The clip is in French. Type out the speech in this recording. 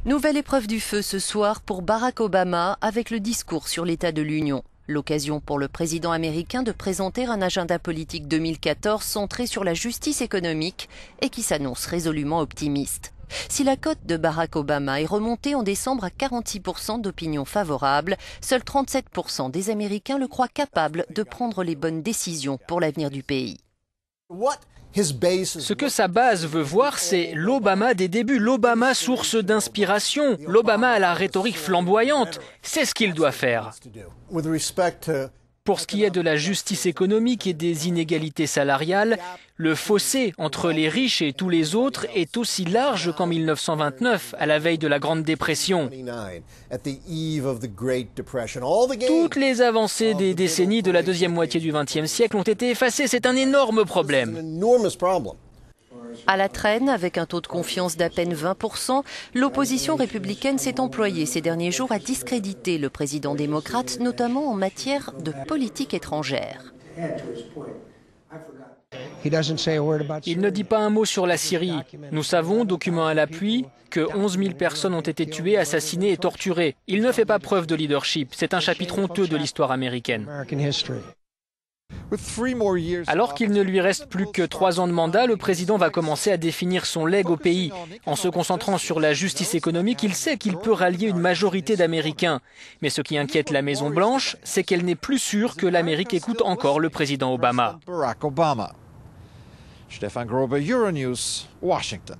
Nouvelle épreuve du feu ce soir pour Barack Obama avec le discours sur l'état de l'Union. L'occasion pour le président américain de présenter un agenda politique 2014 centré sur la justice économique et qui s'annonce résolument optimiste. Si la cote de Barack Obama est remontée en décembre à 46% d'opinion favorable, seuls 37% des Américains le croient capable de prendre les bonnes décisions pour l'avenir du pays. Ce que sa base veut voir, c'est l'Obama des débuts, l'Obama source d'inspiration, l'Obama à la rhétorique flamboyante. C'est ce qu'il doit faire. Pour ce qui est de la justice économique et des inégalités salariales, le fossé entre les riches et tous les autres est aussi large qu'en 1929, à la veille de la Grande Dépression. Toutes les avancées des décennies de la deuxième moitié du XXe siècle ont été effacées. C'est un énorme problème. À la traîne, avec un taux de confiance d'à peine 20%, l'opposition républicaine s'est employée ces derniers jours à discréditer le président démocrate, notamment en matière de politique étrangère. Il ne dit pas un mot sur la Syrie. Nous savons, document à l'appui, que 11 000 personnes ont été tuées, assassinées et torturées. Il ne fait pas preuve de leadership. C'est un chapitre honteux de l'histoire américaine. Alors qu'il ne lui reste plus que 3 ans de mandat, le président va commencer à définir son legs au pays. En se concentrant sur la justice économique, il sait qu'il peut rallier une majorité d'Américains. Mais ce qui inquiète la Maison-Blanche, c'est qu'elle n'est plus sûre que l'Amérique écoute encore le président Obama. Stefan Grobe, Euronews, Washington.